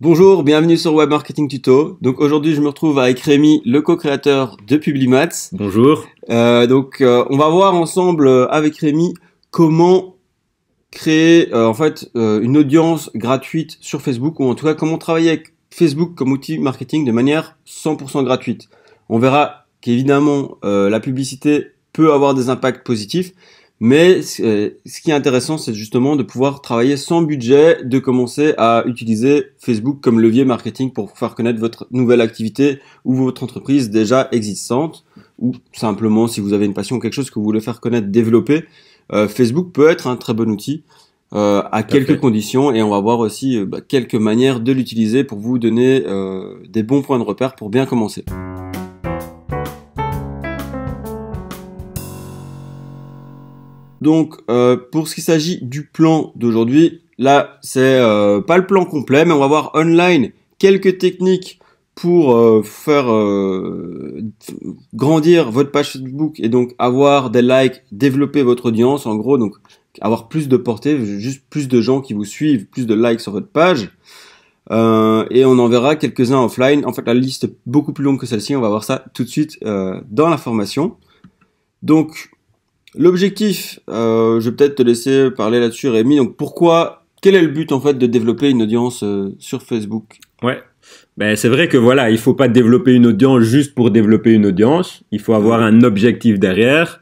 Bonjour, bienvenue sur Web Marketing Tuto. Donc aujourd'hui, je me retrouve avec Rémi, le co-créateur de Publimats. Bonjour. On va voir ensemble avec Rémi comment créer une audience gratuite sur Facebook, ou en tout cas comment travailler avec Facebook comme outil marketing de manière 100% gratuite. On verra qu'évidemment la publicité peut avoir des impacts positifs, mais ce qui est intéressant, c'est justement de pouvoir travailler sans budget, de commencer à utiliser Facebook comme levier marketing pour faire connaître votre nouvelle activité ou votre entreprise déjà existante, ou simplement si vous avez une passion, quelque chose que vous voulez faire connaître, développer. Facebook peut être un très bon outil à quelques conditions, et on va voir aussi quelques manières de l'utiliser pour vous donner des bons points de repère pour bien commencer. Donc, pour ce qui s'agit du plan d'aujourd'hui, là, c'est pas le plan complet, mais on va voir online quelques techniques pour faire grandir votre page Facebook et donc avoir des likes, développer votre audience, en gros, donc avoir plus de portée, juste plus de gens qui vous suivent, plus de likes sur votre page. Et on en verra quelques-uns offline. En fait, la liste est beaucoup plus longue que celle-ci. On va voir ça tout de suite dans la formation. Donc, l'objectif, je vais peut-être te laisser parler là-dessus, Rémi. Donc, quel est le but en fait de développer une audience sur Facebook? Ouais. Ben, c'est vrai que voilà, il faut pas développer une audience juste pour développer une audience. Il faut avoir un objectif derrière.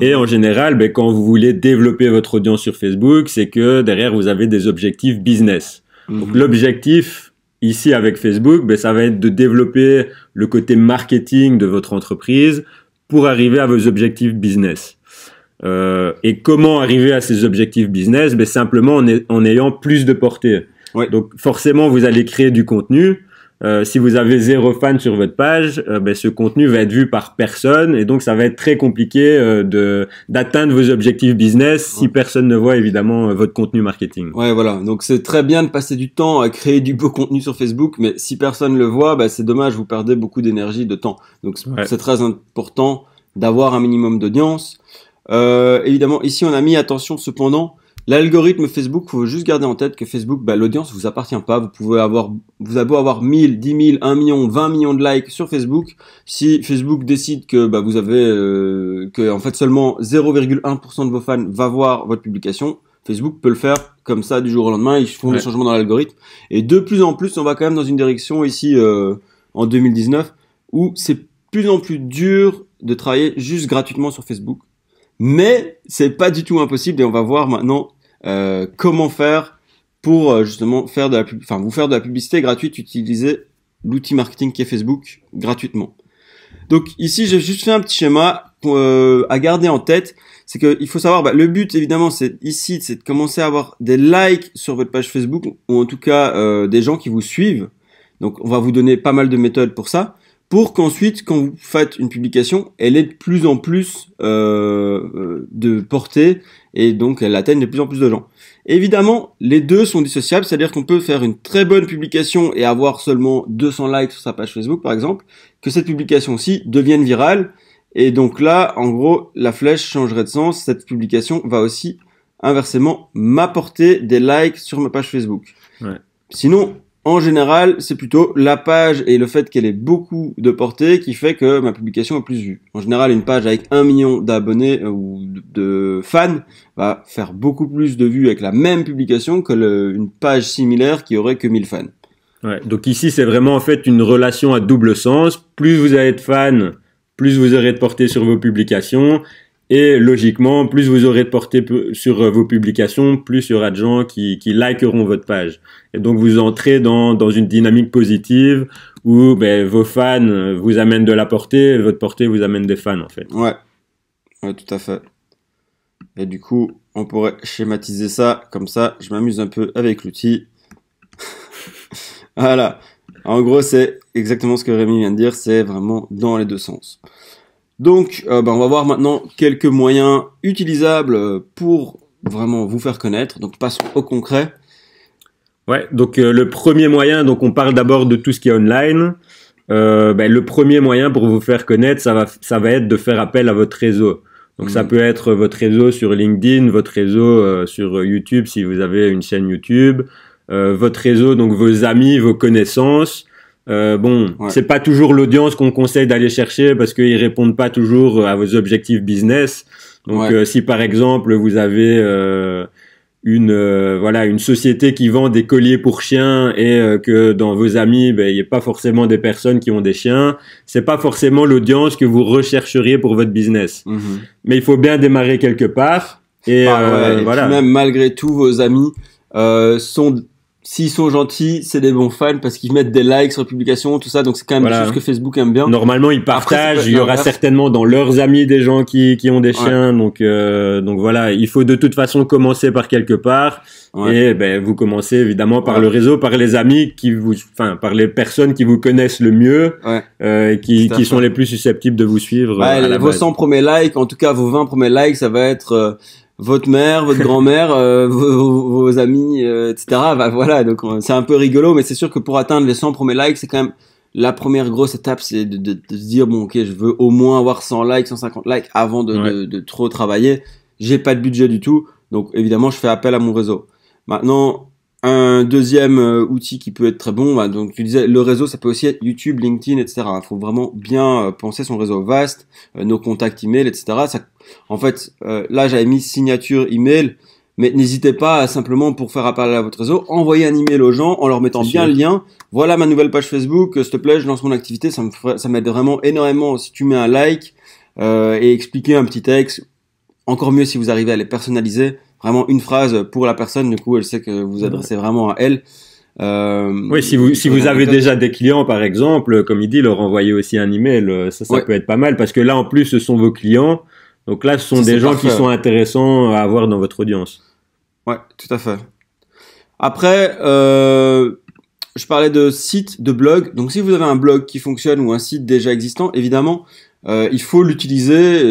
Et en général, ben, quand vous voulez développer votre audience sur Facebook, c'est que derrière, vous avez des objectifs business. Donc, l'objectif ici avec Facebook, ben, ça va être de développer le côté marketing de votre entreprise pour arriver à vos objectifs business. Et comment arriver à ces objectifs business? Ben, simplement en ayant plus de portée. Ouais. Donc forcément, vous allez créer du contenu. Si vous avez 0 fan sur votre page, ben, ce contenu va être vu par personne, et donc ça va être très compliqué d'atteindre vos objectifs business si personne ne voit évidemment votre contenu marketing. Ouais, voilà. Donc c'est très bien de passer du temps à créer du beau contenu sur Facebook, mais si personne le voit, c'est dommage, vous perdez beaucoup d'énergie, de temps. Donc c'est très important d'avoir un minimum d'audience. Évidemment, ici on a mis attention cependant. L'algorithme Facebook, faut juste garder en tête que Facebook, l'audience vous appartient pas. Vous avez beau avoir 1000, 10 000, 1 million, 20 millions de likes sur Facebook. Si Facebook décide que vous avez que en fait seulement 0,1% de vos fans va voir votre publication, Facebook peut le faire comme ça du jour au lendemain. Ils font des changements dans l'algorithme, et de plus en plus, on va quand même dans une direction ici en 2019 où c'est plus en plus dur de travailler juste gratuitement sur Facebook. Mais c'est pas du tout impossible, et on va voir maintenant comment faire pour justement vous faire de la publicité gratuite, utiliser l'outil marketing qui est Facebook gratuitement. Donc ici, j'ai juste fait un petit schéma à garder en tête. C'est que il faut savoir, le but évidemment, c'est de commencer à avoir des likes sur votre page Facebook, ou en tout cas des gens qui vous suivent. Donc on va vous donner pas mal de méthodes pour ça, pour qu'ensuite, quand vous faites une publication, elle ait de plus en plus de portée, et donc elle atteigne de plus en plus de gens. Évidemment, les deux sont dissociables, c'est-à-dire qu'on peut faire une très bonne publication et avoir seulement 200 likes sur sa page Facebook, par exemple, que cette publication-ci devienne virale, et donc là, en gros, la flèche changerait de sens. Cette publication va aussi, inversement, m'apporter des likes sur ma page Facebook. Ouais. Sinon, en général, c'est plutôt la page et le fait qu'elle ait beaucoup de portée qui fait que ma publication est plus vue. En général, une page avec 1 million d'abonnés ou de fans va faire beaucoup plus de vues avec la même publication que une page similaire qui aurait que 1000 fans. Ouais. Donc ici, c'est vraiment en fait une relation à double sens. Plus vous avez de fans, plus vous aurez de portée sur vos publications. Et logiquement, plus vous aurez de portée sur vos publications, plus il y aura de gens qui likeront votre page. Et donc vous entrez dans une dynamique positive où vos fans vous amènent de la portée, et votre portée vous amène des fans en fait. Ouais, tout à fait. Et du coup, on pourrait schématiser ça comme ça. Je m'amuse un peu avec l'outil. Voilà. En gros, c'est exactement ce que Rémi vient de dire. C'est vraiment dans les deux sens. Donc, on va voir maintenant quelques moyens utilisables pour vraiment vous faire connaître. Donc, passons au concret. Ouais, donc le premier moyen, donc on parle d'abord de tout ce qui est online. Le premier moyen pour vous faire connaître, ça va être de faire appel à votre réseau. Donc ça peut être votre réseau sur LinkedIn, votre réseau sur YouTube si vous avez une chaîne YouTube, votre réseau, donc vos amis, vos connaissances. C'est pas toujours l'audience qu'on conseille d'aller chercher parce qu'ils répondent pas toujours à vos objectifs business. Donc, si par exemple vous avez une société qui vend des colliers pour chiens et que dans vos amis, il n'y a pas forcément des personnes qui ont des chiens, c'est pas forcément l'audience que vous rechercheriez pour votre business. Mais il faut bien démarrer quelque part. Et voilà. Même malgré tout, vos amis s'ils sont gentils, c'est des bons fans parce qu'ils mettent des likes sur les publications, tout ça. Donc c'est quand même des choses que Facebook aime bien. Normalement, ils partagent. Après, il y aura certainement dans leurs amis des gens qui ont des chiens. Donc voilà, il faut de toute façon commencer par quelque part. Et vous commencez évidemment par le réseau, par les amis par les personnes qui vous connaissent le mieux, qui sont les plus susceptibles de vous suivre. Vos 100 premiers likes, en tout cas vos 20 premiers likes, ça va être votre mère, votre grand-mère, vos amis, etc. Voilà, donc c'est un peu rigolo, mais c'est sûr que pour atteindre les 100 premiers likes, c'est quand même la première grosse étape, c'est de se dire bon, ok, je veux au moins avoir 100 likes, 150 likes avant de trop travailler. J'ai pas de budget du tout, donc évidemment, je fais appel à mon réseau. Maintenant, un deuxième outil qui peut être très bon, donc tu disais le réseau, ça peut aussi être YouTube, LinkedIn, etc. Il faut vraiment bien penser son réseau vaste, nos contacts email, etc. En fait, là j'avais mis signature email, mais n'hésitez pas à simplement, pour faire appel à votre réseau, envoyer un email aux gens en leur mettant bien le lien. Voilà ma nouvelle page Facebook, s'il te plaît, je lance mon activité, ça m'aide vraiment énormément si tu mets un like et expliquer un petit texte. Encore mieux si vous arrivez à les personnaliser. Vraiment une phrase pour la personne, du coup elle sait que vous adressez vraiment à elle. Oui, si vous avez déjà des clients par exemple, comme il dit, leur envoyer aussi un email, ça peut être pas mal parce que là en plus ce sont vos clients, donc là ce sont des gens qui sont intéressants à avoir dans votre audience. Ouais, tout à fait. Après, je parlais de site, de blog, donc si vous avez un blog qui fonctionne ou un site déjà existant, évidemment il faut l'utiliser.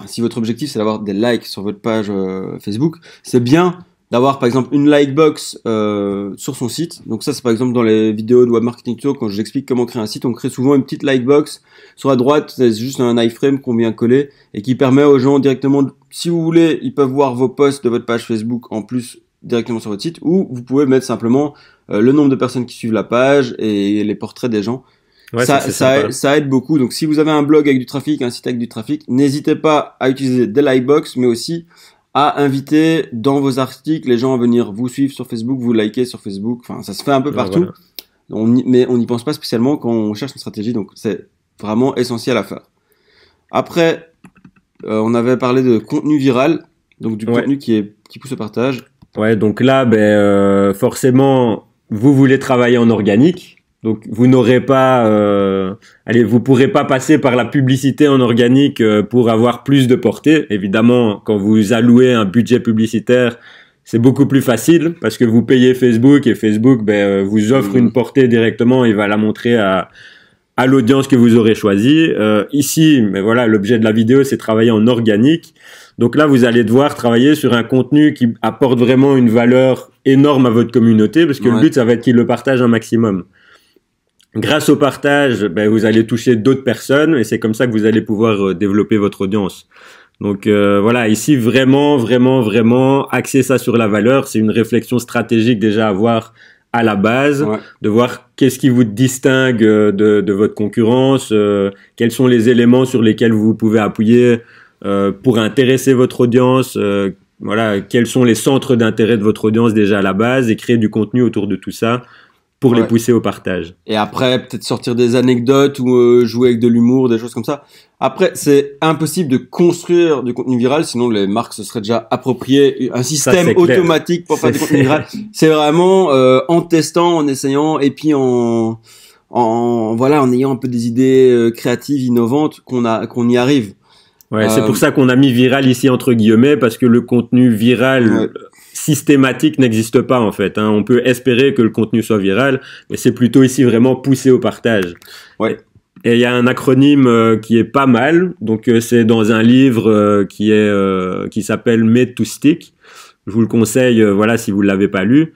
Si votre objectif c'est d'avoir des likes sur votre page Facebook, c'est bien d'avoir par exemple une like box sur son site. Donc ça c'est par exemple dans les vidéos de Web Marketing Tuto quand j'explique comment créer un site, on crée souvent une petite like box. Sur la droite c'est juste un iframe qu'on vient coller et qui permet aux gens directement, si vous voulez, ils peuvent voir vos posts de votre page Facebook en plus directement sur votre site, ou vous pouvez mettre simplement le nombre de personnes qui suivent la page et les portraits des gens. Ouais, ça aide beaucoup. Donc, si vous avez un blog avec du trafic, un site avec du trafic, n'hésitez pas à utiliser des lightbox, mais aussi à inviter dans vos articles les gens à venir vous suivre sur Facebook, vous liker sur Facebook. Enfin, ça se fait un peu partout. Voilà. Mais on n'y pense pas spécialement quand on cherche une stratégie. Donc, c'est vraiment essentiel à faire. Après, on avait parlé de contenu viral. Donc, du contenu qui pousse au partage. Ouais, donc là, forcément, vous voulez travailler en organique. Donc vous n'aurez pas, vous pourrez pas passer par la publicité en organique pour avoir plus de portée. Évidemment, quand vous allouez un budget publicitaire, c'est beaucoup plus facile parce que vous payez Facebook et Facebook vous offre une portée directement. Il va la montrer à l'audience que vous aurez choisie. Ici, l'objet de la vidéo, c'est travailler en organique. Donc là, vous allez devoir travailler sur un contenu qui apporte vraiment une valeur énorme à votre communauté parce que le but, ça va être qu'ils le partagent un maximum. Grâce au partage, vous allez toucher d'autres personnes et c'est comme ça que vous allez pouvoir développer votre audience. Donc ici vraiment axer ça sur la valeur, c'est une réflexion stratégique déjà à avoir à la base, de voir qu'est-ce qui vous distingue de votre concurrence, quels sont les éléments sur lesquels vous pouvez appuyer pour intéresser votre audience, quels sont les centres d'intérêt de votre audience déjà à la base et créer du contenu autour de tout ça. Pour les pousser au partage. Et après, peut-être sortir des anecdotes ou jouer avec de l'humour, des choses comme ça. Après, c'est impossible de construire du contenu viral, sinon les marques se seraient déjà approprié un système automatique pour faire du contenu viral. C'est vraiment en testant, en essayant, et puis en ayant un peu des idées créatives, innovantes, qu'on y arrive. Ouais, c'est pour ça qu'on a mis viral ici entre guillemets, parce que le contenu viral systématique n'existe pas en fait. On peut espérer que le contenu soit viral, mais c'est plutôt ici vraiment poussé au partage. Ouais. Et il y a un acronyme qui est pas mal. Donc c'est dans un livre qui s'appelle Made to Stick. Je vous le conseille, si vous l'avez pas lu.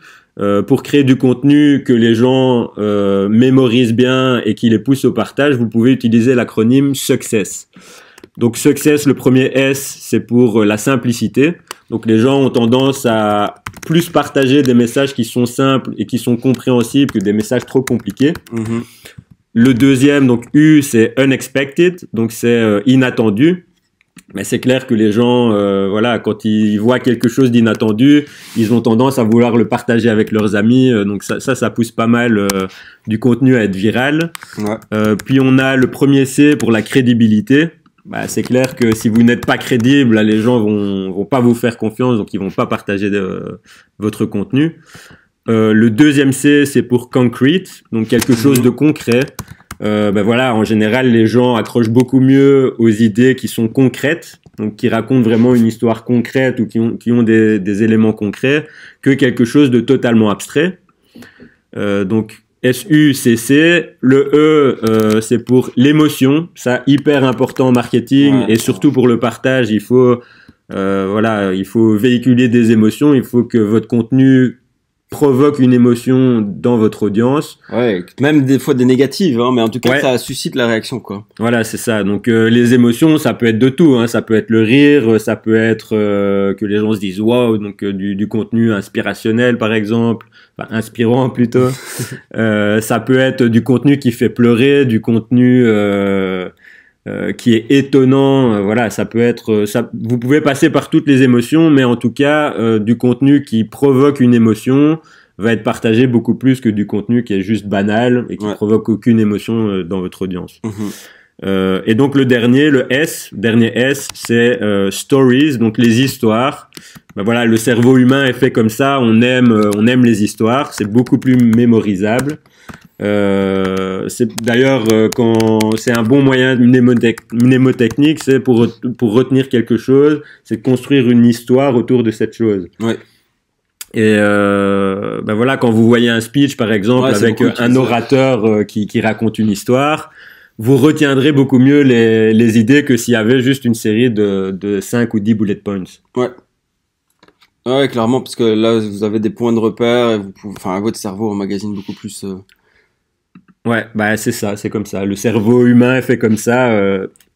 Pour créer du contenu que les gens mémorisent bien et qui les pousse au partage, vous pouvez utiliser l'acronyme Success. Donc Success, le premier S, c'est pour la simplicité. Donc les gens ont tendance à plus partager des messages qui sont simples et qui sont compréhensibles que des messages trop compliqués. Le deuxième, donc U, c'est unexpected, donc c'est inattendu. Mais c'est clair que les gens, voilà, quand ils voient quelque chose d'inattendu, ils ont tendance à vouloir le partager avec leurs amis. Donc ça pousse pas mal du contenu à être viral. Puis on a le premier C pour la crédibilité. Bah, c'est clair que si vous n'êtes pas crédible, là, les gens vont pas vous faire confiance, donc ils vont pas partager votre contenu. Le deuxième C, c'est pour concrete, donc quelque chose de concret. Ben voilà, en général, les gens accrochent beaucoup mieux aux idées qui sont concrètes, donc qui racontent vraiment une histoire concrète ou qui ont des éléments concrets, que quelque chose de totalement abstrait. Donc SUCC, le E, c'est pour l'émotion, ça hyper important en marketing et surtout pour le partage, il faut voilà, il faut véhiculer des émotions, il faut que votre contenu provoque une émotion dans votre audience. Ouais, même des fois des négatives, hein, mais en tout cas, ça suscite la réaction, quoi. Voilà, c'est ça. Donc, les émotions, ça peut être de tout, hein. Ça peut être le rire, ça peut être que les gens se disent waouh, donc du contenu inspirationnel, par exemple, enfin inspirant plutôt. Ça peut être du contenu qui fait pleurer, du contenu qui est étonnant, voilà, ça peut être, vous pouvez passer par toutes les émotions, mais en tout cas, du contenu qui provoque une émotion va être partagé beaucoup plus que du contenu qui est juste banal et qui provoque aucune émotion dans votre audience. Et donc le dernier S, c'est stories, donc les histoires. Ben voilà, le cerveau humain est fait comme ça, on aime les histoires, c'est beaucoup plus mémorisable. C'est d'ailleurs quand c'est un bon moyen mnémotechnique, c'est pour retenir quelque chose, c'est de construire une histoire autour de cette chose. Et ben voilà, quand vous voyez un speech par exemple avec un orateur qui raconte une histoire, vous retiendrez beaucoup mieux les idées que s'il y avait juste une série de 5 ou 10 bullet points. Ouais, clairement, parce que là vous avez des points de repère et votre cerveau emmagasine beaucoup plus. Ouais, bah c'est ça, c'est comme ça. Le cerveau humain est fait comme ça.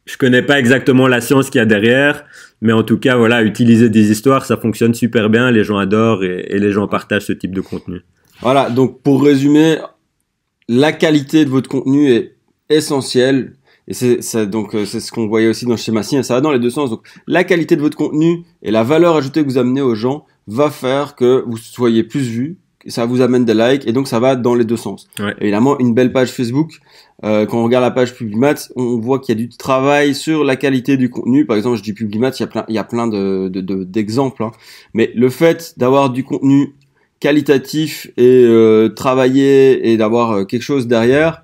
Je connais pas exactement la science qu'il y a derrière, mais en tout cas, voilà, utiliser des histoires, ça fonctionne super bien. Les gens adorent et les gens partagent ce type de contenu. Voilà, donc pour résumer, la qualité de votre contenu est essentielle. Et c'est ce qu'on voyait aussi dans le schéma SIN, ça va dans les deux sens. Donc la qualité de votre contenu et la valeur ajoutée que vous amenez aux gens va faire que vous soyez plus vus. Ça vous amène des likes et donc ça va dans les deux sens. Évidemment, une belle page Facebook, quand on regarde la page Publimat, on voit qu'il y a du travail sur la qualité du contenu. Par exemple, je dis Publimat, il y a plein d'exemples, hein. Mais le fait d'avoir du contenu qualitatif et travaillé et d'avoir quelque chose derrière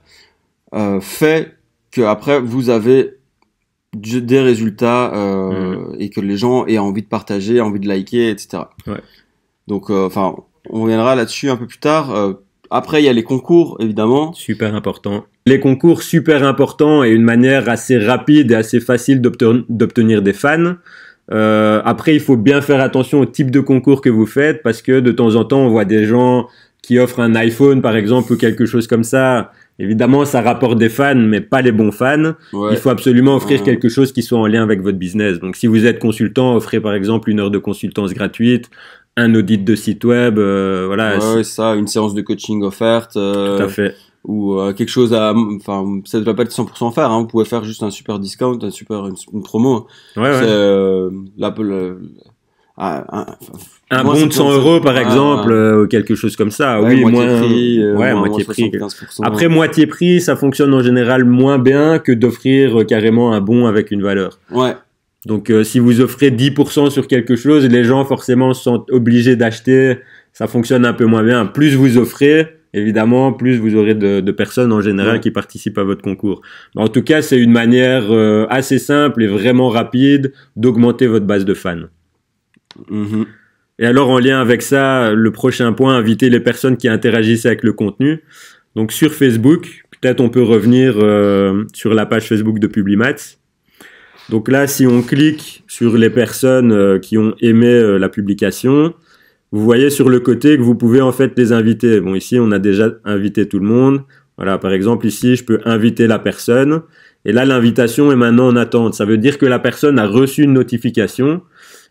fait que après vous avez des résultats et que les gens aient envie de partager, envie de liker, etc. Donc, on reviendra là-dessus un peu plus tard. Après, il y a les concours, évidemment. Super important. Les concours, super importants et une manière assez rapide et assez facile d'obtenir des fans. Après, il faut bien faire attention au type de concours que vous faites parce que de temps en temps, on voit des gens qui offrent un iPhone, par exemple, ou quelque chose comme ça. Évidemment, ça rapporte des fans, mais pas les bons fans. Il faut absolument offrir quelque chose qui soit en lien avec votre business. Donc, si vous êtes consultant, offrez par exemple 1 heure de consultance gratuite, un audit de site web, voilà. Ça, une séance de coaching offerte. Tout à fait. Ou quelque chose ça ne doit pas être 100% offert, hein. Vous pouvez faire juste un super discount, une promo. Un bon de 100 euros par exemple, ou quelque chose comme ça. Oui, moitié prix. Après, moitié prix, ça fonctionne en général moins bien que d'offrir carrément un bon avec une valeur. Donc, si vous offrez 10% sur quelque chose, les gens forcément sont obligés d'acheter. Ça fonctionne un peu moins bien. Plus vous offrez, évidemment, plus vous aurez de personnes en général qui participent à votre concours. Mais en tout cas, c'est une manière assez simple et vraiment rapide d'augmenter votre base de fans. Et alors, en lien avec ça, le prochain point, inviter les personnes qui interagissent avec le contenu. Donc, sur Facebook, peut-être on peut revenir sur la page Facebook de Publimat. Donc là, si on clique sur les personnes qui ont aimé la publication, vous voyez sur le côté que vous pouvez en fait les inviter. Bon, ici, on a déjà invité tout le monde. Voilà, par exemple, ici, je peux inviter la personne. Et là, l'invitation est maintenant en attente. Ça veut dire que la personne a reçu une notification.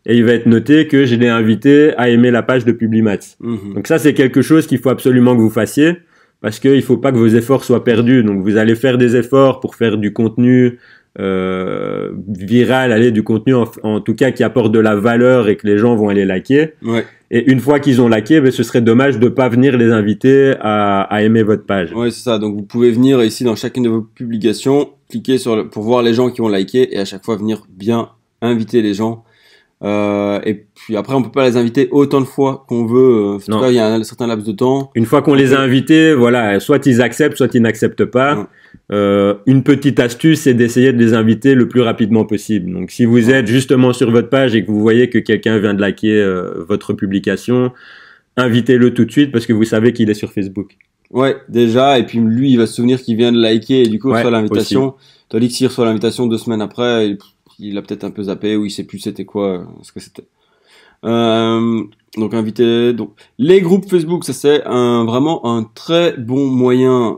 et il va être noté que je l'ai invité à aimer la page de Publimats. Donc ça, c'est quelque chose qu'il faut absolument que vous fassiez, parce qu'il faut pas que vos efforts soient perdus. Donc vous allez faire des efforts pour faire du contenu viral, du contenu en tout cas qui apporte de la valeur et que les gens vont aller liker. Ouais. Et une fois qu'ils ont liké, ce serait dommage de pas venir les inviter à aimer votre page. Ouais, c'est ça. Donc vous pouvez venir ici dans chacune de vos publications, cliquer pour voir les gens qui ont liké et à chaque fois venir bien inviter les gens. Et puis après, on peut pas les inviter autant de fois qu'on veut. En tout cas, il y a un certain laps de temps. Une fois qu'on les a invités, voilà, soit ils acceptent, soit ils n'acceptent pas. Une petite astuce, c'est d'essayer de les inviter le plus rapidement possible. Donc, si vous êtes justement sur votre page et que vous voyez que quelqu'un vient de liker votre publication, invitez-le tout de suite parce que vous savez qu'il est sur Facebook. Ouais, déjà. Et puis lui, il va se souvenir qu'il vient de liker et du coup, il reçoit l'invitation. Tandis que s'il reçoit l'invitation 2 semaines après, il a peut-être un peu zappé ou il sait plus c'était quoi, ce que c'était. Donc inviter. Donc les groupes Facebook, ça c'est vraiment un très bon moyen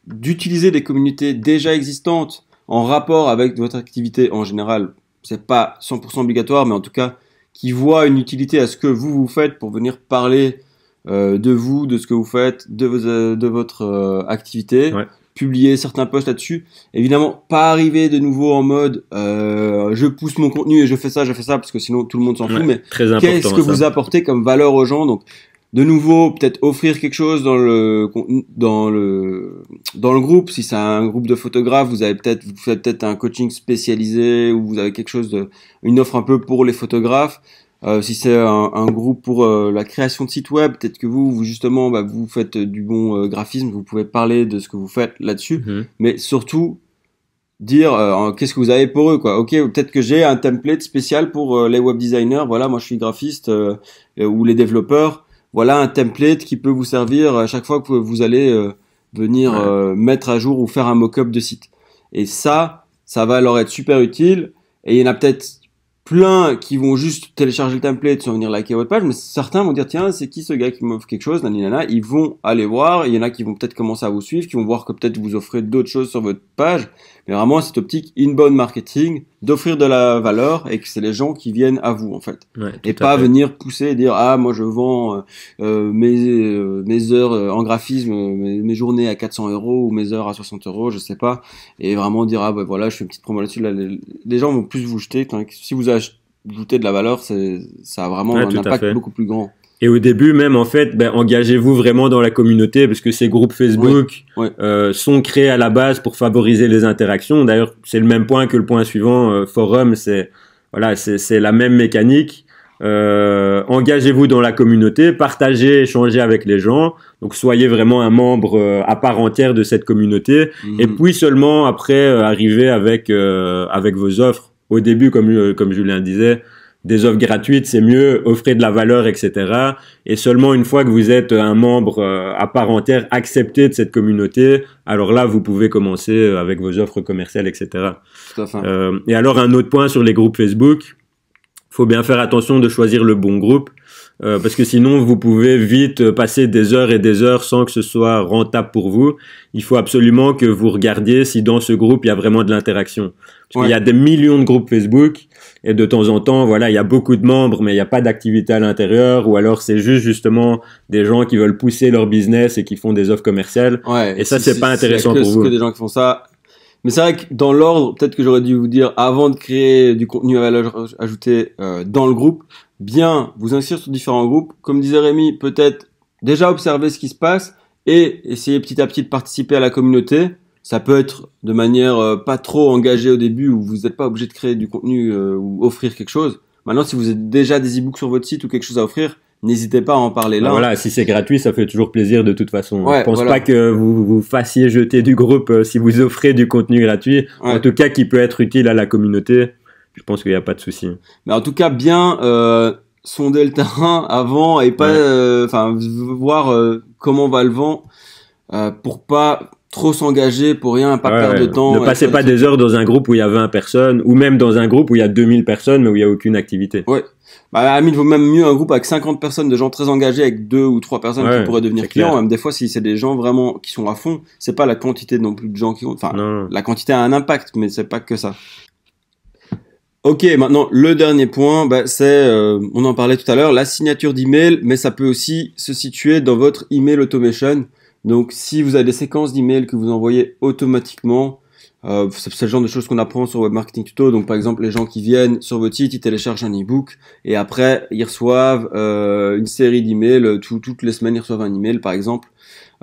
d'utiliser des communautés déjà existantes en rapport avec votre activité en général. C'est pas 100% obligatoire, mais en tout cas qui voient une utilité à ce que vous faites pour venir parler de vous, de ce que vous faites, de votre activité. Ouais. Publier certains posts là-dessus. Évidemment, pas arriver de nouveau en mode je pousse mon contenu et je fais ça, parce que sinon tout le monde s'en fout. Mais qu'est-ce que vous apportez comme valeur aux gens? Donc, de nouveau, peut-être offrir quelque chose dans le groupe. Si c'est un groupe de photographes, vous faites peut-être un coaching spécialisé ou vous avez quelque chose une offre un peu pour les photographes. Si c'est un groupe pour la création de sites web, peut-être que vous justement, vous faites du bon graphisme, vous pouvez parler de ce que vous faites là-dessus, mais surtout dire qu'est-ce que vous avez pour eux, quoi. Ok, peut-être que j'ai un template spécial pour les web designers. Voilà, moi je suis graphiste ou les développeurs. Voilà un template qui peut vous servir à chaque fois que vous allez venir mettre à jour ou faire un mock-up de site. Et ça va leur être super utile. Et il y en a peut-être plein qui vont juste télécharger le template sans venir liker votre page, mais certains vont dire tiens, c'est qui ce gars qui m'offre quelque chose, nanana. Ils vont aller voir, il y en a qui vont peut-être commencer à vous suivre, qui vont voir que peut-être vous offrez d'autres choses sur votre page, mais vraiment cette optique inbound marketing, d'offrir de la valeur et que c'est les gens qui viennent à vous en fait, et pas venir pousser et dire ah moi je vends mes heures en graphisme, mes journées à 400 € ou mes heures à 60 €, je sais pas, et vraiment dire ah voilà je fais une petite promo là-dessus. Là, les gens vont plus vous jeter. Si vous ajoutez de la valeur, ça a vraiment un impact beaucoup plus grand. Et au début même en fait, engagez-vous vraiment dans la communauté parce que ces groupes Facebook sont créés à la base pour favoriser les interactions. D'ailleurs, c'est le même point que le point suivant, forum, c'est la même mécanique. Engagez-vous dans la communauté, partagez, échangez avec les gens. Donc soyez vraiment un membre à part entière de cette communauté. Et puis seulement après arriver avec vos offres. Au début, comme Julien disait, des offres gratuites, c'est mieux, offrez de la valeur, etc. Et seulement une fois que vous êtes un membre à part entière, accepté de cette communauté, alors là, vous pouvez commencer avec vos offres commerciales, etc. Tout à fait. Et alors, un autre point sur les groupes Facebook, faut bien faire attention de choisir le bon groupe, parce que sinon, vous pouvez vite passer des heures et des heures sans que ce soit rentable pour vous. Il faut absolument que vous regardiez si dans ce groupe, il y a vraiment de l'interaction. Parce qu'il y a des millions de groupes Facebook, et de temps en temps, il y a beaucoup de membres, mais il n'y a pas d'activité à l'intérieur, ou alors c'est justement des gens qui veulent pousser leur business et qui font des offres commerciales. Et ça, c'est pas intéressant pour vous. Que des gens qui font ça. Mais c'est vrai que dans l'ordre, peut-être que j'aurais dû vous dire, avant de créer du contenu à valeur ajoutée dans le groupe, bien vous inscrire sur différents groupes. Comme disait Rémi, peut-être déjà observer ce qui se passe et essayer petit à petit de participer à la communauté. Ça peut être de manière pas trop engagée au début où vous n'êtes pas obligé de créer du contenu ou offrir quelque chose. Maintenant, si vous avez déjà des e-books sur votre site ou quelque chose à offrir, n'hésitez pas à en parler là. Voilà, si c'est gratuit, ça fait toujours plaisir de toute façon. Je pense pas que vous fassiez jeter du groupe si vous offrez du contenu gratuit. En tout cas, qui peut être utile à la communauté. Je pense qu'il n'y a pas de souci. Mais en tout cas, bien sonder le terrain avant et pas, voir comment va le vent pour pas trop s'engager pour rien, pas perdre de temps. Ne passez pas des heures dans un groupe où il y a 20 personnes ou même dans un groupe où il y a 2000 personnes mais où il y a aucune activité. Ouais. À la limite, vaut même mieux un groupe avec 50 personnes, de gens très engagés, avec 2 ou 3 personnes qui pourraient devenir clients. Même des fois, si c'est des gens vraiment qui sont à fond, c'est pas la quantité non plus de gens qui ont, la quantité a un impact, mais c'est pas que ça. Ok, maintenant le dernier point, c'est, on en parlait tout à l'heure, la signature d'email, mais ça peut aussi se situer dans votre email automation. Donc, si vous avez des séquences d'emails que vous envoyez automatiquement, c'est le genre de choses qu'on apprend sur Web Marketing Tuto. Donc, par exemple, les gens qui viennent sur votre site, ils téléchargent un e-book et après, ils reçoivent une série d'emails. Toutes les semaines, ils reçoivent un email, par exemple.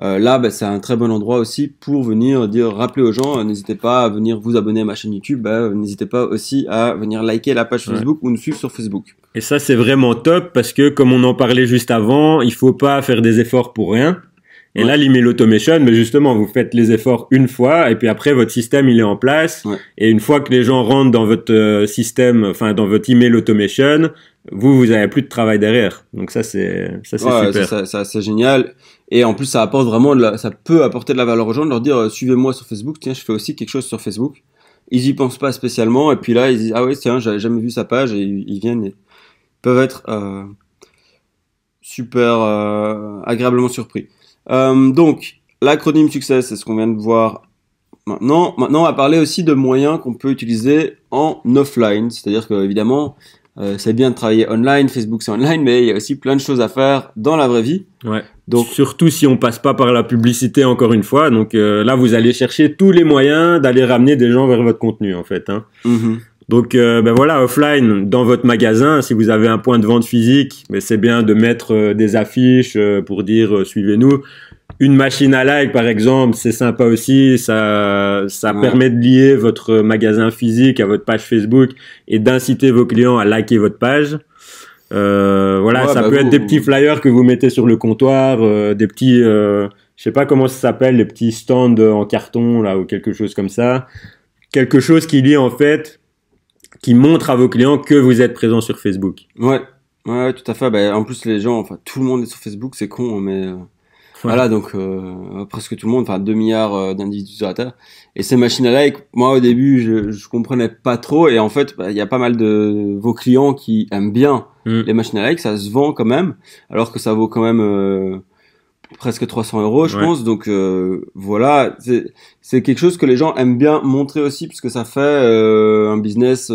Là, c'est un très bon endroit aussi pour venir rappeler aux gens, n'hésitez pas à venir vous abonner à ma chaîne YouTube, n'hésitez pas aussi à venir liker la page Facebook ou nous suivre sur Facebook. Et ça, c'est vraiment top parce que, comme on en parlait juste avant, il faut pas faire des efforts pour rien. Et là, l'email automation, mais justement, vous faites les efforts une fois et puis après, votre système, il est en place. Ouais. Et une fois que les gens rentrent dans votre système, enfin, dans votre email automation, vous avez plus de travail derrière. Donc ça, c'est super. C'est génial. Et en plus, ça apporte vraiment ça peut apporter de la valeur aux gens de leur dire, suivez-moi sur Facebook. Tiens, je fais aussi quelque chose sur Facebook. Ils y pensent pas spécialement. Et puis là, ils disent, ah ouais, tiens, j'avais jamais vu sa page et ils viennent et peuvent être, super, agréablement surpris. Donc, l'acronyme succès, c'est ce qu'on vient de voir maintenant. Maintenant, on va parler aussi de moyens qu'on peut utiliser en offline. C'est-à-dire que, évidemment, c'est bien de travailler online, Facebook c'est online, mais il y a aussi plein de choses à faire dans la vraie vie. Ouais. Donc, surtout si on passe pas par la publicité encore une fois. Donc là, vous allez chercher tous les moyens d'aller ramener des gens vers votre contenu, en fait. Hein. Mm-hmm. Donc voilà, offline, dans votre magasin, si vous avez un point de vente physique, c'est bien de mettre des affiches pour dire suivez-nous. Une machine à like, par exemple, c'est sympa aussi. Ça permet de lier votre magasin physique à votre page Facebook et d'inciter vos clients à liker votre page. Voilà, ça peut être des petits flyers que vous mettez sur le comptoir, des petits, je sais pas comment ça s'appelle, les petits stands en carton là ou quelque chose comme ça. Quelque chose qui lie en fait, qui montre à vos clients que vous êtes présent sur Facebook. Ouais, tout à fait. En plus, les gens, enfin, tout le monde est sur Facebook, c'est con, mais voilà, donc presque tout le monde, enfin 2 milliards d'individus sur la Terre. Et ces machines à like, moi au début, je comprenais pas trop. Et en fait, il y a pas mal de vos clients qui aiment bien les machines à like, ça se vend quand même, alors que ça vaut quand même presque 300 €, je pense. Donc voilà, c'est quelque chose que les gens aiment bien montrer aussi, puisque ça fait un business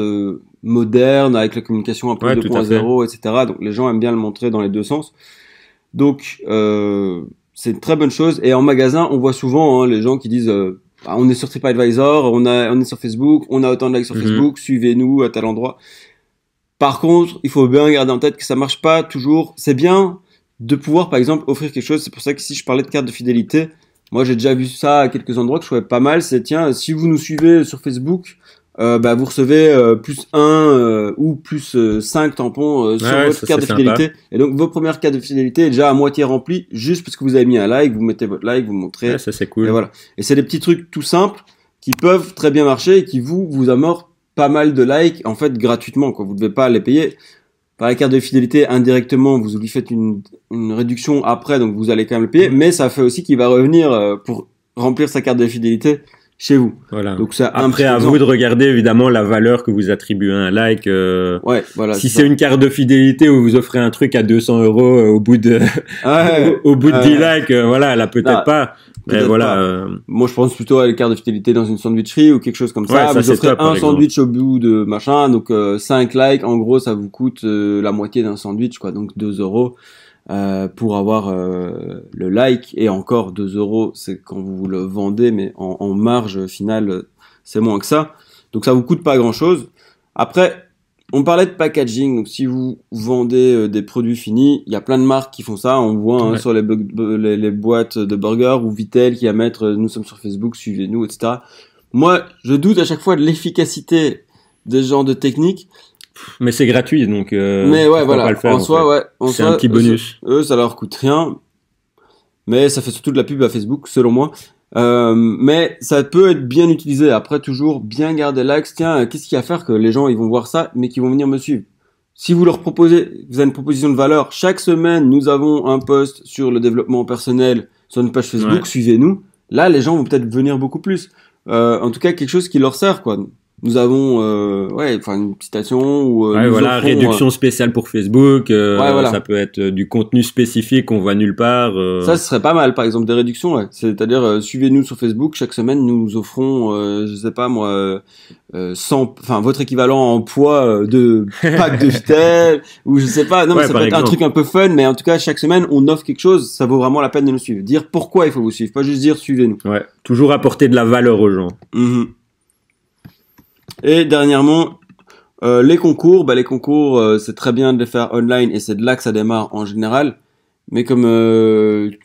moderne avec la communication un peu 2.0, etc. Donc les gens aiment bien le montrer dans les deux sens. Donc c'est une très bonne chose. Et en magasin, on voit souvent les gens qui disent on est sur TripAdvisor, on est sur Facebook, on a autant de likes sur Facebook, suivez-nous à tel endroit. Par contre, il faut bien garder en tête que ça marche pas toujours. C'est bien de pouvoir, par exemple, offrir quelque chose. C'est pour ça que si je parlais de carte de fidélité, moi j'ai déjà vu ça à quelques endroits que je trouvais pas mal. C'est tiens, si vous nous suivez sur Facebook, vous recevez plus 1 ou plus 5 tampons sur votre carte de fidélité. Sympa. Et donc vos premières cartes de fidélité est déjà à moitié remplies juste parce que vous avez mis un like, vous mettez votre like, vous montrez. Ouais, ça c'est cool. Et voilà. Et c'est des petits trucs tout simples qui peuvent très bien marcher et qui vous amorcent pas mal de likes en fait gratuitement, quoi. Vous devez pas les payer. Par la carte de fidélité, indirectement, vous lui faites une réduction après, donc vous allez quand même le payer, mais ça fait aussi qu'il va revenir pour remplir sa carte de fidélité chez vous. Voilà. Donc ça, après, à vous de regarder évidemment la valeur que vous attribuez à un like. Ouais, voilà. Si c'est une carte de fidélité où vous offrez un truc à 200 € au bout de au bout de 10 likes, voilà, là peut-être pas. Mais voilà. Moi, je pense plutôt à une carte de fidélité dans une sandwicherie ou quelque chose comme ça. Vous offrez un sandwich au bout de machin, donc 5 likes, en gros, ça vous coûte la moitié d'un sandwich, quoi, donc 2 € pour avoir le like. Et encore 2 €, c'est quand vous le vendez, mais en marge finale, c'est moins que ça. Donc ça vous coûte pas grand-chose. Après, on parlait de packaging, donc si vous vendez des produits finis, il y a plein de marques qui font ça. On voit sur les boîtes de burgers ou Vitel qui va mettre nous sommes sur Facebook, suivez-nous, etc. Moi, je doute à chaque fois de l'efficacité de ce genre de technique. Mais c'est gratuit, donc mais ouais, voilà. Pas le faire, en soi, c'est un petit bonus. Eux, ça leur coûte rien, mais ça fait surtout de la pub à Facebook, selon moi. Mais ça peut être bien utilisé. Après, toujours bien garder l'axe. Tiens, qu'est-ce qu'il y a à faire que les gens ils vont voir ça, mais qu'ils vont venir me suivre. Si vous leur proposez, vous avez une proposition de valeur. Chaque semaine, nous avons un post sur le développement personnel sur une page Facebook. Suivez-nous. Là, les gens vont peut-être venir beaucoup plus. En tout cas, quelque chose qui leur sert, quoi. nous avons une citation ou ouais, voilà, réduction spéciale pour Facebook, voilà. ça peut être du contenu spécifique qu'on voit nulle part. Ça, ce serait pas mal, par exemple, des réductions, ouais. C'est-à-dire, suivez-nous sur Facebook, chaque semaine, nous offrons, je sais pas moi, 100, enfin, votre équivalent en poids de pack de Vitel, ou je sais pas, non, mais ça peut être un truc un peu fun, mais en tout cas, chaque semaine, on offre quelque chose, ça vaut vraiment la peine de nous suivre. Dire pourquoi il faut vous suivre, pas juste dire suivez-nous. Ouais, toujours apporter de la valeur aux gens. Et dernièrement, les concours, c'est très bien de les faire online et c'est de là que ça démarre en général. Mais comme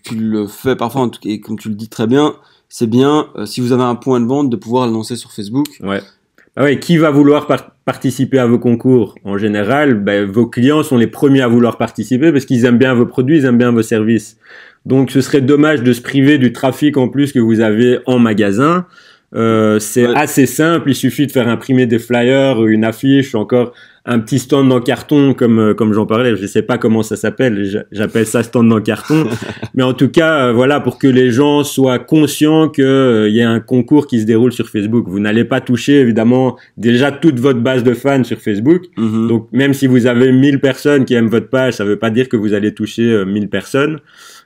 tu le fais parfois, et comme tu le dis très bien, c'est bien, si vous avez un point de vente, de pouvoir le lancer sur Facebook. Ouais. Ah ouais, qui va vouloir participer à vos concours? En général, vos clients sont les premiers à vouloir participer parce qu'ils aiment bien vos produits, ils aiment bien vos services. Donc, ce serait dommage de se priver du trafic en plus que vous avez en magasin. C'est assez simple, il suffit de faire imprimer des flyers, une affiche, encore un petit stand en carton comme j'en parlais, je sais pas comment ça s'appelle, j'appelle ça stand en carton, mais en tout cas voilà, pour que les gens soient conscients que il y a un concours qui se déroule sur Facebook. Vous n'allez pas toucher évidemment déjà toute votre base de fans sur Facebook. Donc même si vous avez 1000 personnes qui aiment votre page, ça veut pas dire que vous allez toucher 1000 personnes.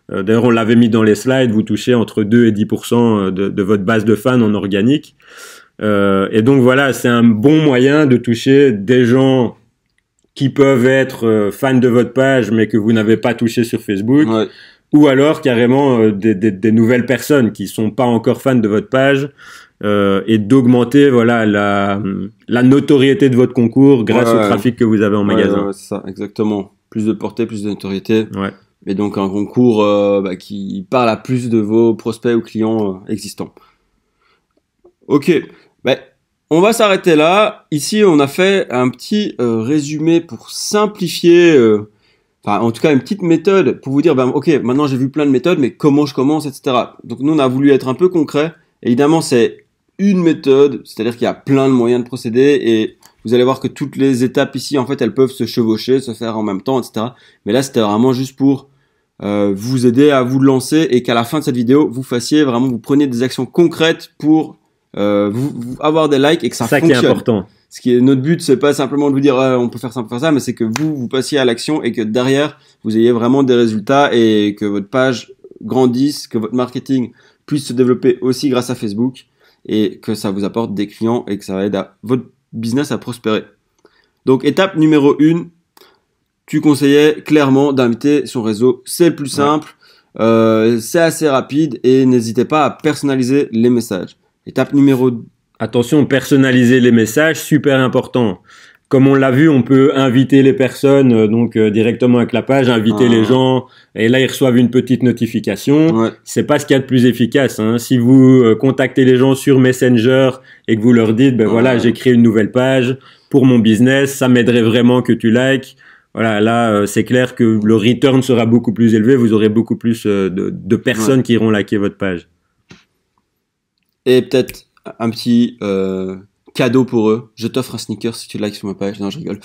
D'ailleurs, on l'avait mis dans les slides, vous touchez entre 2 et 10% de votre base de fans en organique. Et donc voilà, c'est un bon moyen de toucher des gens qui peuvent être fans de votre page, mais que vous n'avez pas touché sur Facebook. Ouais. Ou alors carrément des nouvelles personnes qui sont pas encore fans de votre page. Et d'augmenter voilà la notoriété de votre concours grâce au trafic que vous avez en magasin. Ouais, c'est ça, exactement. Plus de portée, plus de notoriété. Ouais. Et donc un concours qui parle à plus de vos prospects ou clients existants. Ok, on va s'arrêter là. Ici, on a fait un petit résumé pour simplifier, en tout cas une petite méthode pour vous dire, ok, maintenant j'ai vu plein de méthodes, mais comment je commence, etc. Donc nous, on a voulu être un peu concret. Évidemment, c'est une méthode, c'est-à-dire qu'il y a plein de moyens de procéder et vous allez voir que toutes les étapes ici, en fait, elles peuvent se chevaucher, se faire en même temps, etc. Mais là, c'était vraiment juste pour vous aider à vous lancer et qu'à la fin de cette vidéo, vous preniez des actions concrètes pour vous avoir des likes et que ça fonctionne. C'est ça qui est important. Ce qui est notre but, c'est pas simplement de vous dire on peut faire ça, mais c'est que vous passiez à l'action et que derrière, vous ayez vraiment des résultats et que votre page grandisse, que votre marketing puisse se développer aussi grâce à Facebook et que ça vous apporte des clients et que ça aide votre business à prospérer. Donc, étape numéro 1, tu conseillais clairement d'inviter son réseau. C'est le plus simple, c'est assez rapide et n'hésitez pas à personnaliser les messages. Étape numéro 2. Attention, personnaliser les messages, super important. Comme on l'a vu, on peut inviter les personnes directement avec la page, inviter les gens, et là ils reçoivent une petite notification. Ouais. C'est pas ce qu'il y a de plus efficace. Hein. Si vous contactez les gens sur Messenger et que vous leur dites, voilà, j'ai créé une nouvelle page pour mon business, ça m'aiderait vraiment que tu likes. Voilà, là c'est clair que le return sera beaucoup plus élevé, vous aurez beaucoup plus de personnes qui iront liker votre page. Et peut-être un petit cadeau pour eux. Je t'offre un sneaker si tu likes sur ma page. Non, je rigole.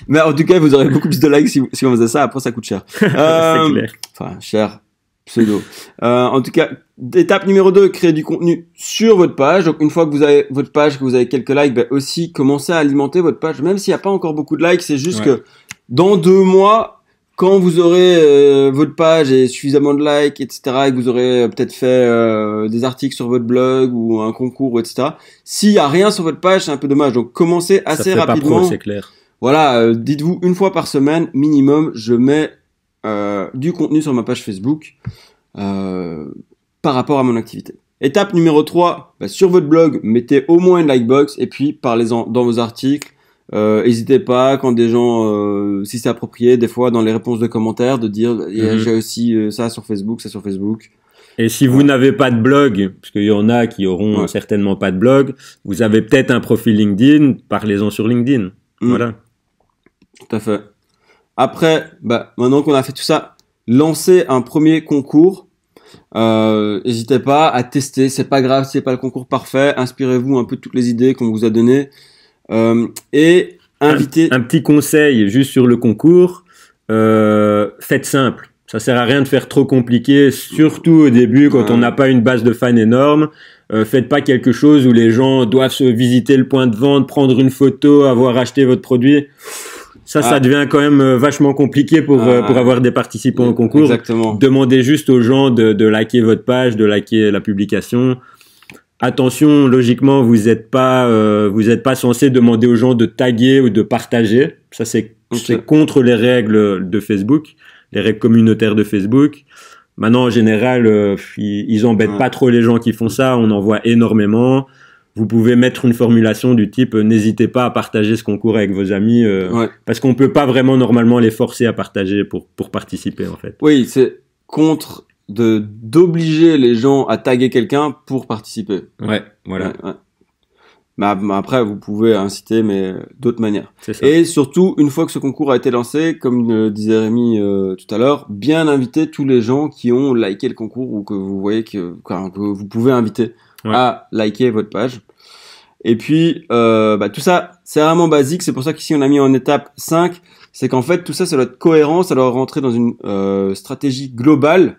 Mais en tout cas, vous aurez beaucoup plus de likes si on faisait ça. Après, ça coûte cher. C'est clair. Enfin, cher, pseudo. En tout cas, étape numéro 2, créer du contenu sur votre page. Donc, une fois que vous avez votre page, que vous avez quelques likes, aussi commencez à alimenter votre page. Même s'il n'y a pas encore beaucoup de likes, c'est juste que dans 2 mois, quand vous aurez votre page et suffisamment de likes, etc., et que vous aurez peut-être fait des articles sur votre blog ou un concours, etc., s'il y a rien sur votre page, c'est un peu dommage. Donc, commencez assez rapidement. Pas pro, c'est clair. Voilà, dites-vous une fois par semaine, minimum, je mets du contenu sur ma page Facebook par rapport à mon activité. Étape numéro 3, sur votre blog, mettez au moins une likebox et puis parlez-en dans vos articles. N'hésitez pas quand des gens, si c'est approprié, des fois dans les réponses de commentaires, de dire j'ai aussi ça sur Facebook, ça sur Facebook. Et si vous n'avez pas de blog, parce qu'il y en a qui auront certainement pas de blog, vous avez peut-être un profil LinkedIn, parlez-en sur LinkedIn. Voilà. Tout à fait. Après, maintenant qu'on a fait tout ça, lancez un premier concours. N'hésitez pas à tester, c'est pas grave, c'est pas le concours parfait. Inspirez-vous un peu de toutes les idées qu'on vous a données. Et inviter un petit conseil juste sur le concours, faites simple, ça sert à rien de faire trop compliqué, surtout au début quand on n'a pas une base de fans énorme. Faites pas quelque chose où les gens doivent se visiter le point de vente, prendre une photo, avoir acheté votre produit. Ça devient quand même vachement compliqué pour avoir des participants au concours. Exactement. Demandez juste aux gens de liker votre page, de liker la publication. Attention, logiquement, vous êtes pas censé demander aux gens de taguer ou de partager. Ça, c'est contre les règles de Facebook, les règles communautaires de Facebook. Maintenant, en général, ils embêtent pas trop les gens qui font ça. On en voit énormément. Vous pouvez mettre une formulation du type n'hésitez pas à partager ce concours avec vos amis parce qu'on peut pas vraiment normalement les forcer à partager pour participer en fait. Oui, c'est contre d'obliger les gens à taguer quelqu'un pour participer. Ouais, voilà. Ouais. Mais après, vous pouvez inciter, mais d'autres manières. C'est ça. Et surtout, une fois que ce concours a été lancé, comme disait Rémi tout à l'heure, bien inviter tous les gens qui ont liké le concours ou que vous voyez que vous pouvez inviter à liker votre page. Et puis, tout ça, c'est vraiment basique. C'est pour ça qu'ici, on a mis en étape 5. C'est qu'en fait, tout ça, ça doit être cohérent. Ça doit rentrer dans une stratégie globale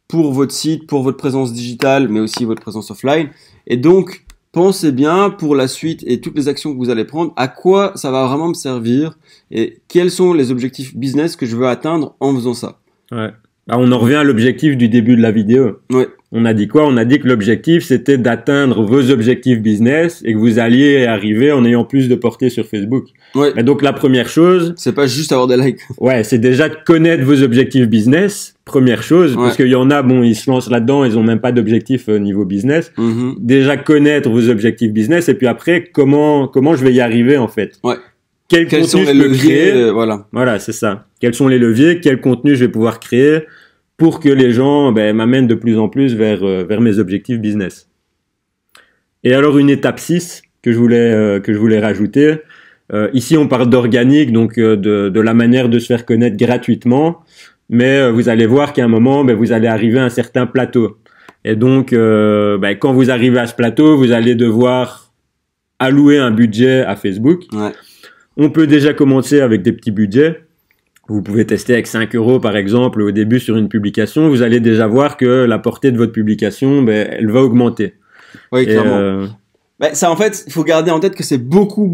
pour votre site, pour votre présence digitale, mais aussi votre présence offline. Et donc, pensez bien pour la suite et toutes les actions que vous allez prendre, à quoi ça va vraiment me servir et quels sont les objectifs business que je veux atteindre en faisant ça. Ouais. On en revient à l'objectif du début de la vidéo. Ouais. On a dit quoi? On a dit que l'objectif, c'était d'atteindre vos objectifs business et que vous alliez arriver en ayant plus de portée sur Facebook. Ouais. Et donc, la première chose... C'est pas juste avoir des likes. Ouais, c'est déjà de connaître vos objectifs business. Première chose. Parce qu'il y en a, ils se lancent là-dedans, ils ont même pas d'objectif niveau business. Mm-hmm. Déjà connaître vos objectifs business et puis après, comment je vais y arriver, en fait. Ouais. Quel Quels sont contenu les je peux leviers, créer. voilà, c'est ça. Quels sont les leviers, quel contenu je vais pouvoir créer pour que les gens m'amènent de plus en plus vers mes objectifs business. Et alors une étape 6 que je voulais rajouter. Ici on parle d'organique, donc de la manière de se faire connaître gratuitement, mais vous allez voir qu'à un moment vous allez arriver à un certain plateau. Et donc quand vous arrivez à ce plateau, vous allez devoir allouer un budget à Facebook. Ouais. On peut déjà commencer avec des petits budgets. Vous pouvez tester avec 5 € par exemple au début sur une publication. Vous allez déjà voir que la portée de votre publication, elle va augmenter. Oui, clairement. Ça, en fait, il faut garder en tête que c'est beaucoup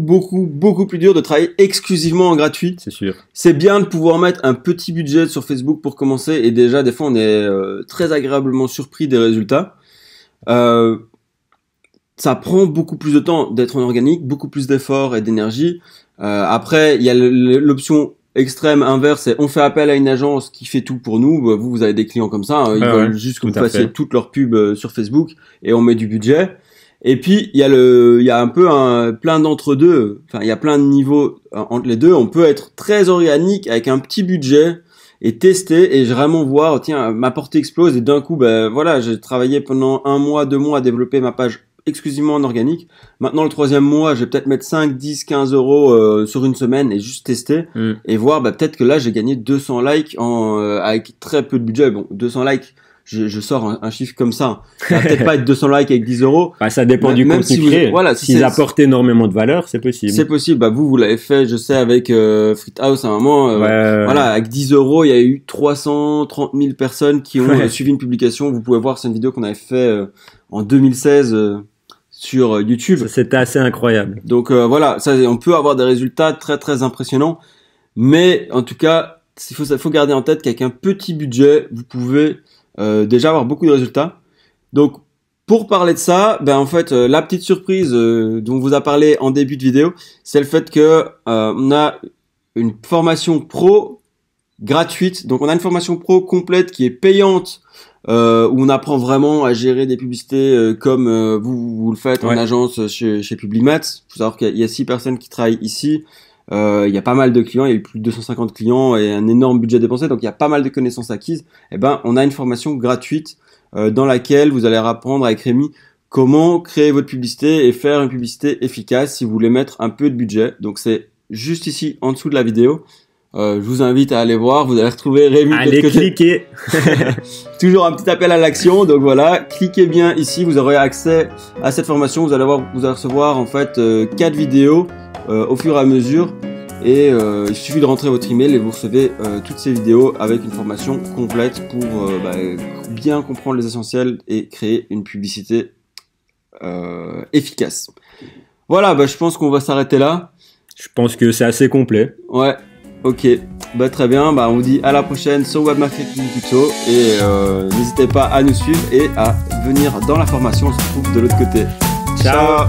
plus dur de travailler exclusivement en gratuit. C'est sûr. C'est bien de pouvoir mettre un petit budget sur Facebook pour commencer et déjà, des fois, on est très agréablement surpris des résultats. Ça prend beaucoup plus de temps d'être en organique, beaucoup plus d'efforts et d'énergie. Après, il y a l'option extrême inverse, c'est on fait appel à une agence qui fait tout pour nous. Vous avez des clients comme ça, ils veulent juste que vous fassiez toutes leurs pubs sur Facebook et on met du budget. Et puis il y a un peu plein d'entre-deux. Enfin, il y a plein de niveaux entre les deux. On peut être très organique avec un petit budget et tester et vraiment voir, tiens, ma portée explose et d'un coup, j'ai travaillé pendant 1 mois, 2 mois à développer ma page exclusivement en organique. Maintenant, le 3e mois, je vais peut-être mettre 5, 10, 15 € sur une semaine et juste tester et voir, peut-être que là, j'ai gagné 200 likes avec très peu de budget. Bon, 200 likes, je sors un chiffre comme ça. Ça va peut-être pas être 200 likes avec 10 €. Ça dépend du contenu créé. S'ils apportent énormément de valeur, c'est possible. C'est possible. Vous l'avez fait, je sais, avec Friithouse à un moment. Avec 10 €, il y a eu 330 000 personnes qui ont suivi une publication. Vous pouvez voir, c'est une vidéo qu'on avait fait en 2016 sur YouTube. C'était assez incroyable. Donc ça, on peut avoir des résultats très très impressionnants. Mais en tout cas, il faut garder en tête qu'avec un petit budget, vous pouvez déjà avoir beaucoup de résultats. Donc pour parler de ça, en fait, la petite surprise dont on vous a parlé en début de vidéo, c'est le fait que on a une formation pro gratuite. Donc on a une formation pro complète qui est payante, où on apprend vraiment à gérer des publicités comme vous le faites en agence chez Publimat. Il faut savoir qu'il y a 6 personnes qui travaillent ici. Il y a pas mal de clients, il y a eu plus de 250 clients et un énorme budget dépensé, donc il y a pas mal de connaissances acquises. On a une formation gratuite dans laquelle vous allez apprendre avec Rémi comment créer votre publicité et faire une publicité efficace si vous voulez mettre un peu de budget. Donc c'est juste ici en dessous de la vidéo. Je vous invite à aller voir, vous allez retrouver Rémi. Allez cliquer. Toujours un petit appel à l'action. Donc voilà, cliquez bien ici, vous aurez accès à cette formation. Vous allez recevoir en fait 4 vidéos au fur et à mesure. Et il suffit de rentrer votre email et vous recevez toutes ces vidéos avec une formation complète pour bien comprendre les essentiels et créer une publicité efficace. Voilà, bah, je pense qu'on va s'arrêter là. Je pense que c'est assez complet. Ouais, ok. Bah, très bien, bah, on vous dit à la prochaine sur Web Marketing Tuto et n'hésitez pas à nous suivre et à venir dans la formation, on se retrouve de l'autre côté. Ciao.